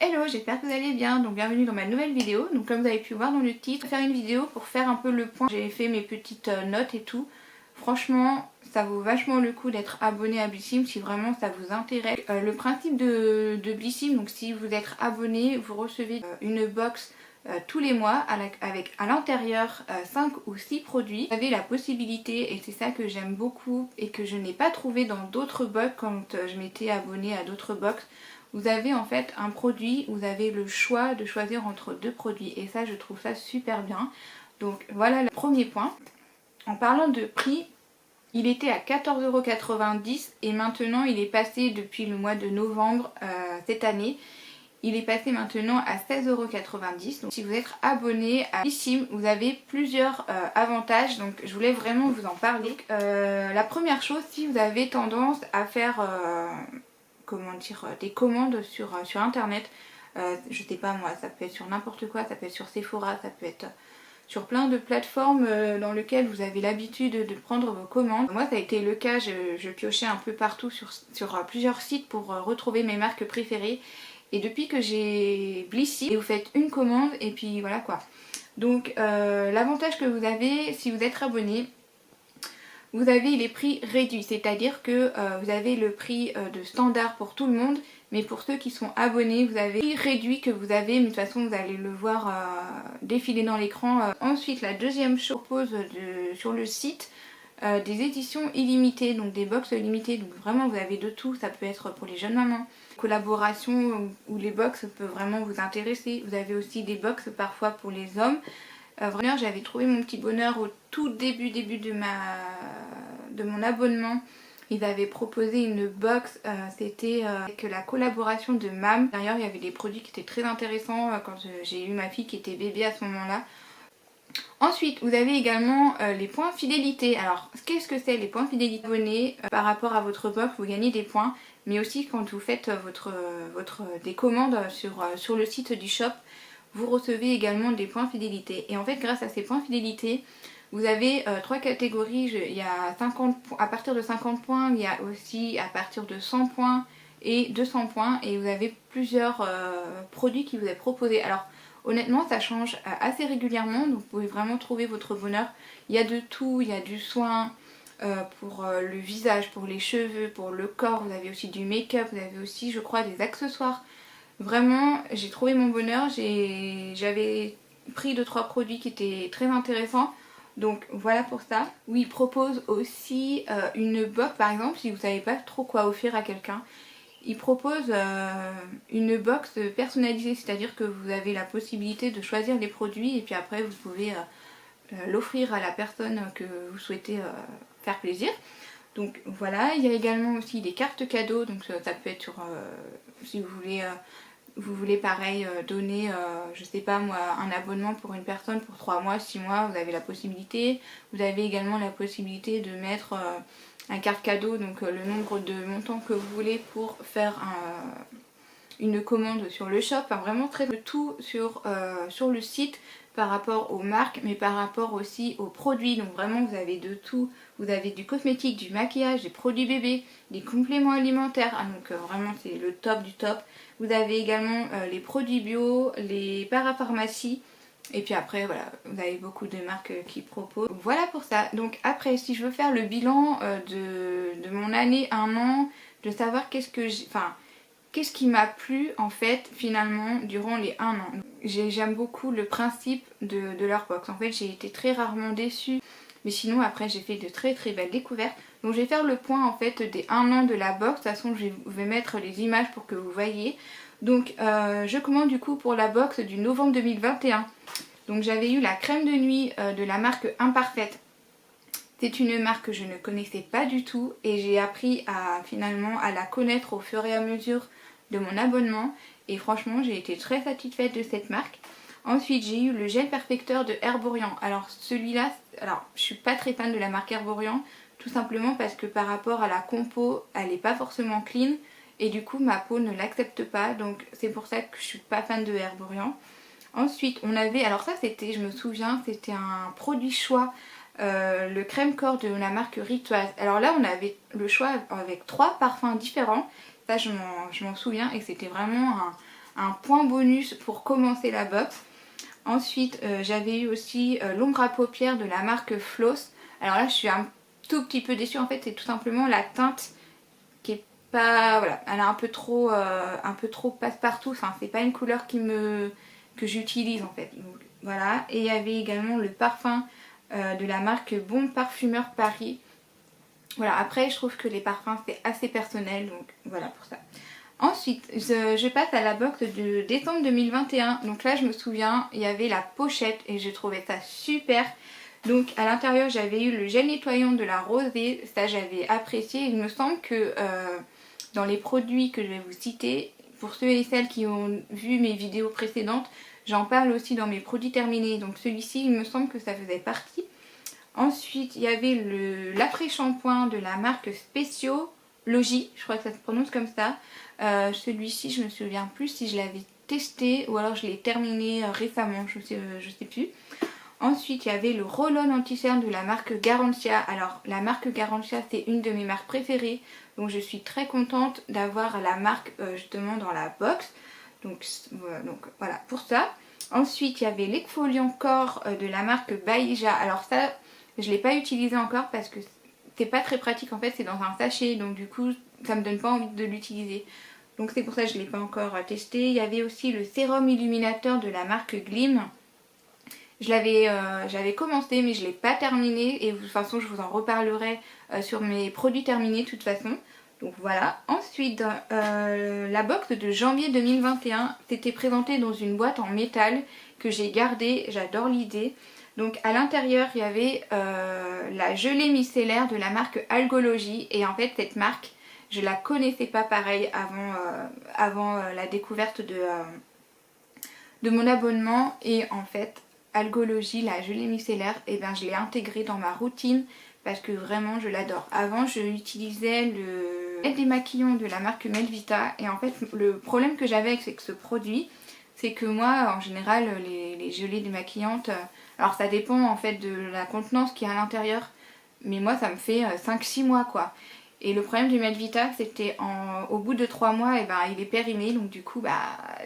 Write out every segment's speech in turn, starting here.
Hello, j'espère que vous allez bien, donc bienvenue dans ma nouvelle vidéo. Donc comme vous avez pu voir dans le titre, faire une vidéo pour faire un peu le point. J'ai fait mes petites notes et tout. Franchement, ça vaut vachement le coup d'être abonné à Blissim si vraiment ça vous intéresse. Le principe de Blissim, donc si vous êtes abonné, vous recevez une box tous les mois avec à l'intérieur 5 ou 6 produits. Vous avez la possibilité, et c'est ça que j'aime beaucoup et que je n'ai pas trouvé dans d'autres box quand je m'étais abonnée à d'autres box. Vous avez en fait un produit, vous avez le choix de choisir entre deux produits et ça je trouve ça super bien. Donc voilà le premier point. En parlant de prix, il était à 14,90 € et maintenant il est passé depuis le mois de novembre cette année. Il est passé maintenant à 16,90 €. Donc si vous êtes abonné à Blissim, vous avez plusieurs avantages. Donc je voulais vraiment vous en parler. La première chose, si vous avez tendance à faire des commandes sur internet, je sais pas moi, ça peut être sur n'importe quoi, ça peut être sur Sephora, ça peut être sur plein de plateformes dans lesquelles vous avez l'habitude de prendre vos commandes. Moi ça a été le cas, je piochais un peu partout sur plusieurs sites pour retrouver mes marques préférées. Et depuis que j'ai Blissim, vous faites une commande et puis voilà quoi. Donc l'avantage que vous avez si vous êtes abonné, vous avez les prix réduits, c'est-à-dire que vous avez le prix de standard pour tout le monde, mais pour ceux qui sont abonnés, vous avez le prix réduit que vous avez, mais de toute façon vous allez le voir défiler dans l'écran. Ensuite, la deuxième chose, je propose sur le site des éditions illimitées, donc des box limitées, donc vraiment vous avez de tout, ça peut être pour les jeunes mamans. Collaboration où les box peuvent vraiment vous intéresser. Vous avez aussi des box parfois pour les hommes. Vraiment, j'avais trouvé mon petit bonheur au tout début de mon abonnement. Ils avaient proposé une box, c'était avec la collaboration de MAM. D'ailleurs, il y avait des produits qui étaient très intéressants quand j'ai eu ma fille qui était bébé à ce moment-là. Ensuite, vous avez également les points fidélité. Alors, qu'est-ce que c'est les points fidélité abonnés par rapport à votre box, vous gagnez des points. Mais aussi quand vous faites des commandes sur le site du shop, vous recevez également des points fidélité. Et en fait, grâce à ces points fidélité, vous avez trois catégories. Il y a 50, à partir de 50 points, il y a aussi à partir de 100 points et 200 points. Et vous avez plusieurs produits qui vous est proposés. Alors, honnêtement, ça change assez régulièrement, donc vous pouvez vraiment trouver votre bonheur. Il y a de tout, il y a du soin pour le visage, pour les cheveux, pour le corps. Vous avez aussi du make-up, vous avez aussi, je crois, des accessoires. Vraiment, j'ai trouvé mon bonheur. J'avais pris 2-3 produits qui étaient très intéressants. Donc voilà pour ça. Oui, ils proposent aussi une box, par exemple, si vous ne savez pas trop quoi offrir à quelqu'un. Ils proposent une box personnalisée, c'est-à-dire que vous avez la possibilité de choisir les produits et puis après vous pouvez l'offrir à la personne que vous souhaitez faire plaisir. Donc voilà, il y a également aussi des cartes cadeaux, donc ça peut être sur si vous voulez pareil donner, je sais pas moi, un abonnement pour une personne pour 3 mois, 6 mois, vous avez la possibilité. Vous avez également la possibilité de mettre un carte cadeau, donc le nombre de montants que vous voulez pour faire une commande sur le shop. Enfin, vraiment très de tout sur le site par rapport aux marques, mais par rapport aussi aux produits. Donc vraiment vous avez de tout. Vous avez du cosmétique, du maquillage, des produits bébés, des compléments alimentaires. Donc vraiment c'est le top du top. Vous avez également les produits bio, les parapharmacies. Et puis après voilà, vous avez beaucoup de marques qui proposent. Voilà pour ça. Donc après, si je veux faire le bilan de mon année, 1 an, de savoir qu'est-ce qui m'a plu en fait finalement durant les 1 an. J'aime beaucoup le principe de leur box. En fait, j'ai été très rarement déçue. Mais sinon après j'ai fait de très très belles découvertes. Donc je vais faire le point en fait des 1 an de la box. De toute façon je vais mettre les images pour que vous voyez. Donc je commande du coup pour la box du novembre 2021. Donc j'avais eu la crème de nuit de la marque Imparfaite. C'est une marque que je ne connaissais pas du tout et j'ai appris finalement à la connaître au fur et à mesure de mon abonnement. Et franchement j'ai été très satisfaite de cette marque. Ensuite j'ai eu le gel perfecteur de Herborian. Alors celui-là, je suis pas très fan de la marque Herborian, tout simplement parce que par rapport à la compo, elle n'est pas forcément clean et du coup ma peau ne l'accepte pas, donc c'est pour ça que je suis pas fan de Herborian. Ensuite on avait, alors ça c'était, je me souviens, c'était un produit choix, le crème corps de la marque Ritoise. Alors là on avait le choix avec 3 parfums différents, ça je m'en souviens, et c'était vraiment un point bonus pour commencer la box. Ensuite j'avais eu aussi l'ombre à paupières de la marque Floss. Alors là je suis un tout petit peu déçue, en fait c'est tout simplement la teinte qui est pas, voilà, elle a un peu trop passe-partout, enfin c'est pas une couleur que j'utilise en fait. Donc, voilà, et il y avait également le parfum de la marque Bon Parfumeur Paris. Voilà, après je trouve que les parfums c'est assez personnel, donc voilà pour ça. Ensuite, je passe à la box de décembre 2021. Donc là, je me souviens, il y avait la pochette et j'ai trouvé ça super. Donc à l'intérieur, j'avais eu le gel nettoyant de la Rosée. Ça, j'avais apprécié. Il me semble que dans les produits que je vais vous citer, pour ceux et celles qui ont vu mes vidéos précédentes, j'en parle aussi dans mes produits terminés. Donc celui-ci, il me semble que ça faisait partie. Ensuite, il y avait l'après-shampoing de la marque Speciology, je crois que ça se prononce comme ça. Celui-ci, je me souviens plus si je l'avais testé ou alors je l'ai terminé récemment, je sais plus. Ensuite, il y avait le roll-on anti-cerne de la marque Garantia. Alors, la marque Garantia, c'est une de mes marques préférées. Donc, je suis très contente d'avoir la marque justement dans la box. Donc voilà, pour ça. Ensuite, il y avait l'exfoliant corps de la marque Baïja. Alors ça, je ne l'ai pas utilisé encore parce que c'est pas très pratique. En fait, c'est dans un sachet. Donc du coup, ça me donne pas envie de l'utiliser. Donc c'est pour ça que je ne l'ai pas encore testé. Il y avait aussi le sérum illuminateur de la marque Glim. J'avais commencé mais je ne l'ai pas terminé. Et de toute façon, je vous en reparlerai sur mes produits terminés de toute façon. Donc voilà. Ensuite, la box de janvier 2021, c'était présenté dans une boîte en métal que j'ai gardée. J'adore l'idée. Donc à l'intérieur, il y avait la gelée micellaire de la marque Algology. Et en fait, cette marque, je la connaissais pas pareil avant la découverte de mon abonnement. Et en fait, Algology, la gelée micellaire, et ben, je l'ai intégrée dans ma routine parce que vraiment je l'adore. Avant, je utilisais le gel démaquillant de la marque Melvita. Et en fait, le problème que j'avais avec ce produit, c'est que moi, en général, les gelées démaquillantes, alors ça dépend en fait de la contenance qu'il y a à l'intérieur, mais moi ça me fait 5-6 mois quoi. Et le problème du Melvita, c'était au bout de 3 mois, et ben, il est périmé, donc du coup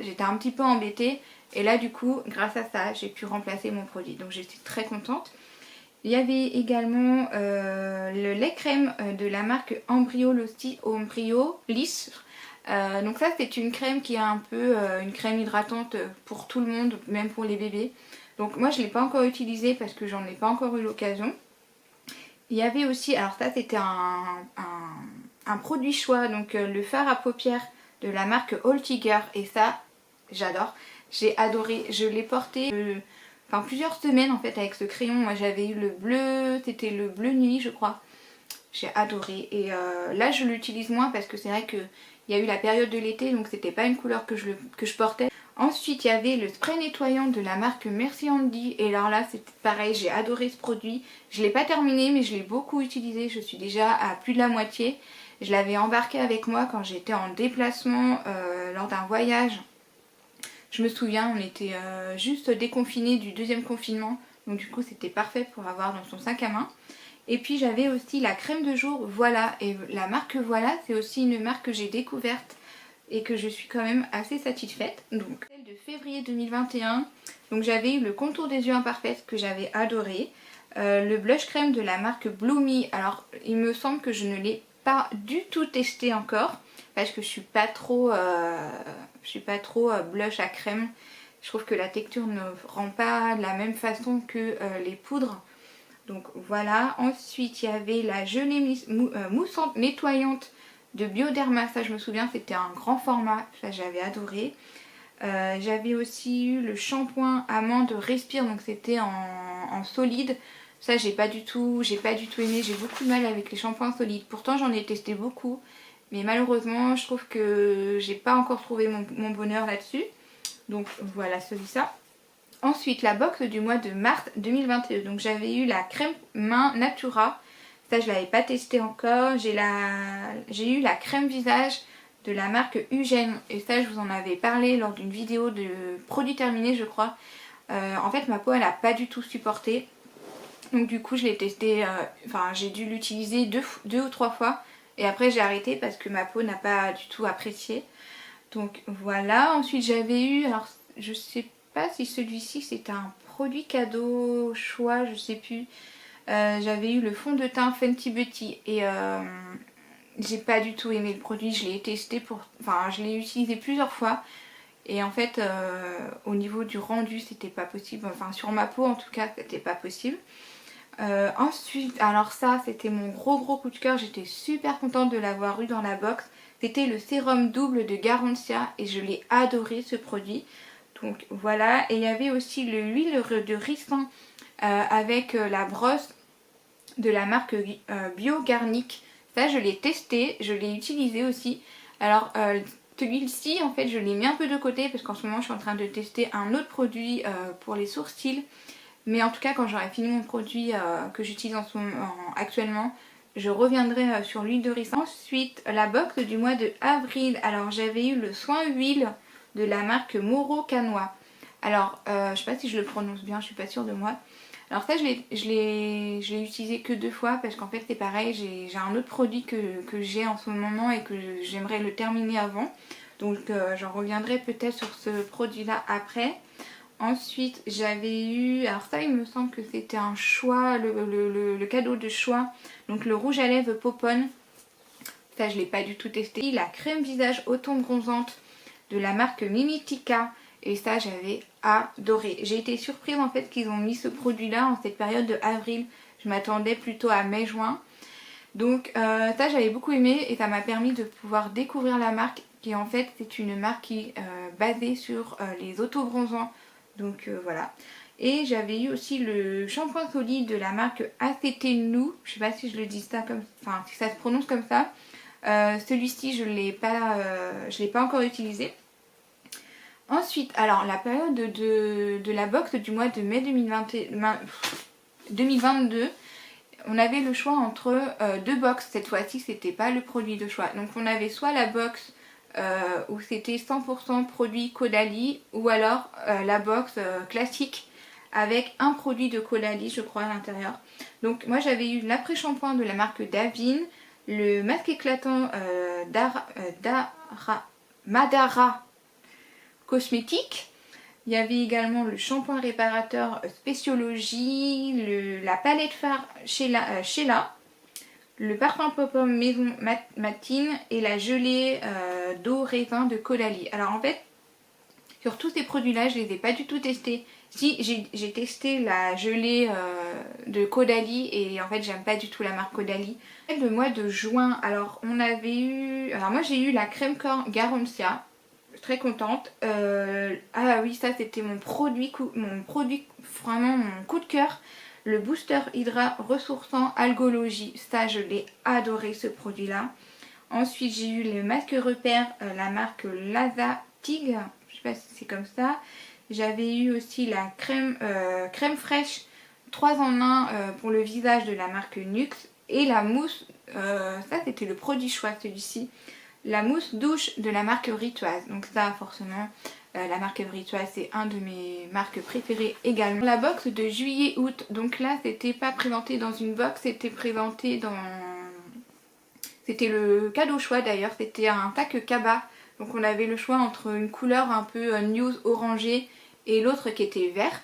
j'étais un petit peu embêtée. Et là du coup, grâce à ça, j'ai pu remplacer mon produit, donc j'étais très contente. Il y avait également le lait crème de la marque Embryo Lisse. Donc ça c'est une crème qui est un peu une crème hydratante pour tout le monde, même pour les bébés. Donc moi je ne l'ai pas encore utilisé parce que j'en ai pas encore eu l'occasion. Il y avait aussi, alors ça c'était un produit choix, donc le fard à paupières de la marque All Tiger. Et ça j'adore, j'ai adoré, je l'ai porté plusieurs semaines en fait avec ce crayon. Moi j'avais eu le bleu, c'était le bleu nuit je crois. J'ai adoré et là je l'utilise moins parce que c'est vrai qu'il y a eu la période de l'été, donc c'était pas une couleur que je portais. Ensuite il y avait le spray nettoyant de la marque Merci Handy. Et alors là c'est pareil, j'ai adoré ce produit. Je l'ai pas terminé mais je l'ai beaucoup utilisé, je suis déjà à plus de la moitié. Je l'avais embarqué avec moi quand j'étais en déplacement lors d'un voyage. Je me souviens, on était juste déconfinés du deuxième confinement. Donc du coup c'était parfait pour avoir dans son sac à main. Et puis j'avais aussi la crème de jour Voilà. Et la marque Voilà, c'est aussi une marque que j'ai découverte et que je suis quand même assez satisfaite. Donc celle de février 2021. Donc j'avais eu le contour des yeux imparfaits que j'avais adoré. Le blush crème de la marque Bloomy. Alors il me semble que je ne l'ai pas du tout testé encore parce que je suis pas trop blush à crème. Je trouve que la texture ne rend pas de la même façon que les poudres. Donc voilà. Ensuite il y avait la gelée moussante nettoyante de Bioderma. Ça je me souviens, c'était un grand format, ça j'avais adoré. J'avais aussi eu le shampoing amande Respire, donc c'était en solide. Ça j'ai pas du tout aimé, j'ai beaucoup de mal avec les shampoings solides. Pourtant j'en ai testé beaucoup, mais malheureusement je trouve que j'ai pas encore trouvé mon bonheur là-dessus. Donc voilà celui-ci. Ensuite la box du mois de mars 2021. Donc j'avais eu la crème main Natura. Ça je l'avais pas testé encore. J'ai eu la crème visage de la marque Eugène. Et ça je vous en avais parlé lors d'une vidéo de produits terminés je crois. En fait ma peau elle a pas du tout supporté. Donc du coup je l'ai testé, j'ai dû l'utiliser deux ou trois fois. Et après j'ai arrêté parce que ma peau n'a pas du tout apprécié. Donc voilà, ensuite j'avais eu, alors je sais pas si celui-ci c'était un produit cadeau choix, je sais plus. J'avais eu le fond de teint Fenty Beauty et j'ai pas du tout aimé le produit, je l'ai testé enfin je l'ai utilisé plusieurs fois et en fait au niveau du rendu c'était pas possible, enfin sur ma peau en tout cas c'était pas possible. Ensuite, alors ça c'était mon gros coup de cœur, j'étais super contente de l'avoir eu dans la box. C'était le sérum double de Garantia et je l'ai adoré ce produit. Donc voilà, et il y avait aussi l'huile de ricin avec la brosse de la marque Biogarnic. Ça je l'ai testé, je l'ai utilisé aussi. Alors celui-ci en fait je l'ai mis un peu de côté parce qu'en ce moment je suis en train de tester un autre produit pour les sourcils. Mais en tout cas quand j'aurai fini mon produit que j'utilise actuellement, je reviendrai sur l'huile de ricin. Ensuite la box du mois de avril, alors j'avais eu le soin huile de la marque Moro Canois. Alors je sais pas si je le prononce bien, je suis pas sûre de moi. Alors ça je l'ai utilisé que 2 fois parce qu'en fait c'est pareil, j'ai un autre produit que j'ai en ce moment et que j'aimerais le terminer avant. Donc j'en reviendrai peut-être sur ce produit là après. Ensuite j'avais eu, alors ça il me semble que c'était un choix, le cadeau de choix. Donc le rouge à lèvres Popone. Ça je l'ai pas du tout testé. La crème visage au ton bronzante de la marque Mimitica. Et ça j'avais adoré. J'ai été surprise en fait qu'ils ont mis ce produit là en cette période de avril. Je m'attendais plutôt à mai-juin. Donc ça j'avais beaucoup aimé et ça m'a permis de pouvoir découvrir la marque qui en fait c'est une marque qui est basée sur les autobronzants. Donc voilà. Et j'avais eu aussi le shampoing solide de la marque ACT Nou. Je sais pas si je le dis ça comme, enfin si ça se prononce comme ça. Celui-ci je l'ai pas encore utilisé. Ensuite, alors la période de la box du mois de mai 2022, on avait le choix entre 2 box. Cette fois-ci, c'était pas le produit de choix. Donc on avait soit la box où c'était 100% produit Caudalie, ou alors la box classique avec un produit de Caudalie, je crois, à l'intérieur. Donc moi j'avais eu l'après-shampoing de la marque Davine, le masque éclatant Madara cosmétique. Il y avait également le shampoing réparateur Spéciologie, la palette phare Sheila, le parfum pop-up maison matine et la gelée d'eau raisin de Caudalie. Alors en fait, sur tous ces produits-là, je ne les ai pas du tout testés. Si, j'ai testé la gelée de Caudalie et en fait, j'aime pas du tout la marque Caudalie. Le mois de juin, alors on avait eu... Alors moi, j'ai eu la crème corps Garantia. Très contente. Ah oui, ça c'était mon produit, vraiment mon coup de cœur. Le Booster Hydra Ressourçant Algologie. Ça, je l'ai adoré ce produit-là. Ensuite, j'ai eu le masque repère, la marque Laza Tig. Je sais pas si c'est comme ça. J'avais eu aussi la crème fraîche 3 en 1 pour le visage de la marque Nux. Et la mousse, ça c'était le produit choix celui-ci. La mousse douche de la marque Ritoise. Donc ça forcément la marque Ritoise c'est un de mes marques préférées également. La box de juillet-août. Donc là c'était pas présenté dans une box, c'était présenté dans... C'était le cadeau choix d'ailleurs. C'était un tac Kaba. Donc on avait le choix entre une couleur un peu nude orangé et l'autre qui était vert.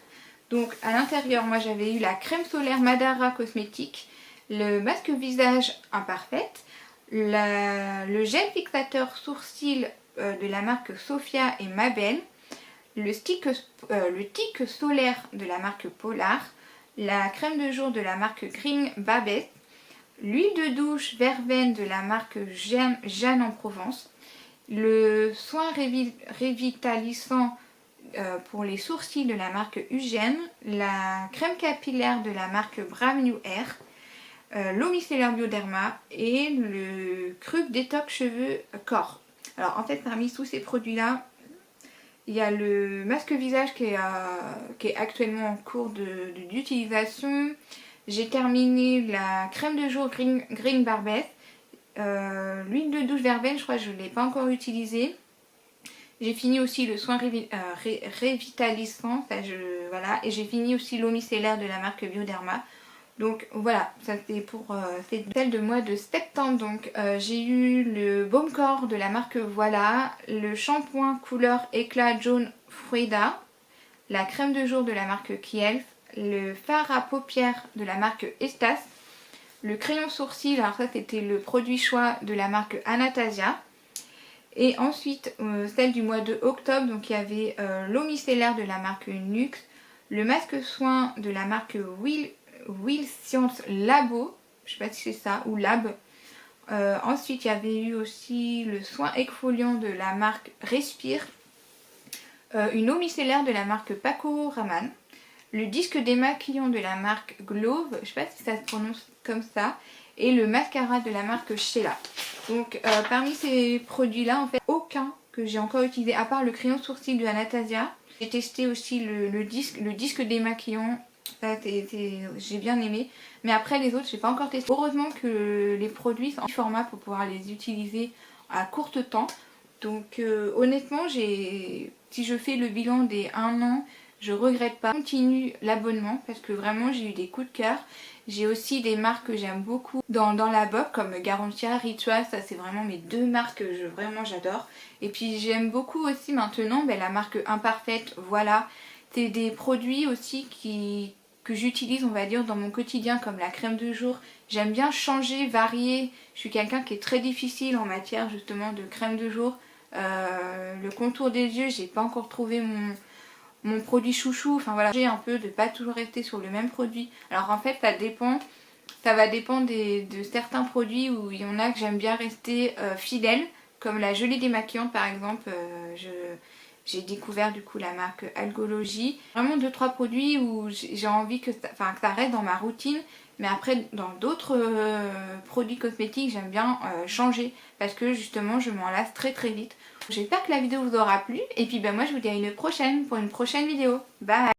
Donc à l'intérieur moi j'avais eu la crème solaire Madara cosmétique, le masque visage imparfaite, le gel fixateur sourcil de la marque Sophia et Mabel, le stick solaire de la marque Polar, la crème de jour de la marque Green Babette, l'huile de douche verveine de la marque Jeanne en Provence, le soin révitalisant pour les sourcils de la marque Eugène, la crème capillaire de la marque Brave New Air, l'eau micellaire Bioderma et le Cruc Détox Cheveux Corps. Alors en fait parmi tous ces produits là, il y a le masque visage qui est actuellement en cours d'utilisation. J'ai terminé la crème de jour Green Barbette. L'huile de douche verveine, je crois que je ne l'ai pas encore utilisée. J'ai fini aussi le soin révitalisant, voilà, et j'ai fini aussi l'eau micellaire de la marque Bioderma. Donc voilà, ça c'est pour celle de mois de septembre. Donc j'ai eu le baume corps de la marque Voilà, le shampoing couleur éclat jaune Frida, la crème de jour de la marque Kiehl's, le fard à paupières de la marque Estas, le crayon sourcil, alors ça c'était le produit choix de la marque Anastasia. Et ensuite celle du mois de octobre, donc il y avait l'eau micellaire de la marque Nux, le masque soin de la marque Will Science Labo, je sais pas si c'est ça, ou Lab. Ensuite il y avait eu aussi le soin exfoliant de la marque Respire, une eau micellaire de la marque Paco Rabanne, le disque démaquillant de la marque Glove, je sais pas si ça se prononce comme ça, et le mascara de la marque Sheila. Donc parmi ces produits là, en fait aucun que j'ai encore utilisé à part le crayon sourcil de Anastasia. J'ai testé aussi le disque démaquillant, ça j'ai bien aimé, mais après les autres j'ai pas encore testé. Heureusement que les produits sont en format pour pouvoir les utiliser à court temps. Donc honnêtement, si je fais le bilan des 1 an, je regrette pas. Je continue l'abonnement parce que vraiment j'ai eu des coups de cœur. J'ai aussi des marques que j'aime beaucoup dans la box comme Garantia, Ritual, ça c'est vraiment mes 2 marques que vraiment j'adore. Et puis j'aime beaucoup aussi maintenant la marque Imparfaite, Voilà. C'est des produits aussi que j'utilise on va dire dans mon quotidien comme la crème de jour. J'aime bien changer, varier. Je suis quelqu'un qui est très difficile en matière justement de crème de jour. Le contour des yeux, j'ai pas encore trouvé mon produit chouchou. Enfin voilà, j'ai un peu de pas toujours rester sur le même produit. Alors en fait ça va dépendre de certains produits où il y en a que j'aime bien rester fidèle. Comme la gelée démaquillante par exemple, j'ai découvert du coup la marque Algologie. Vraiment 2-3 produits où j'ai envie que ça reste dans ma routine. Mais après dans d'autres produits cosmétiques j'aime bien changer parce que justement je m'en lasse très vite. J'espère que la vidéo vous aura plu et puis moi je vous dis à une prochaine pour une prochaine vidéo. Bye!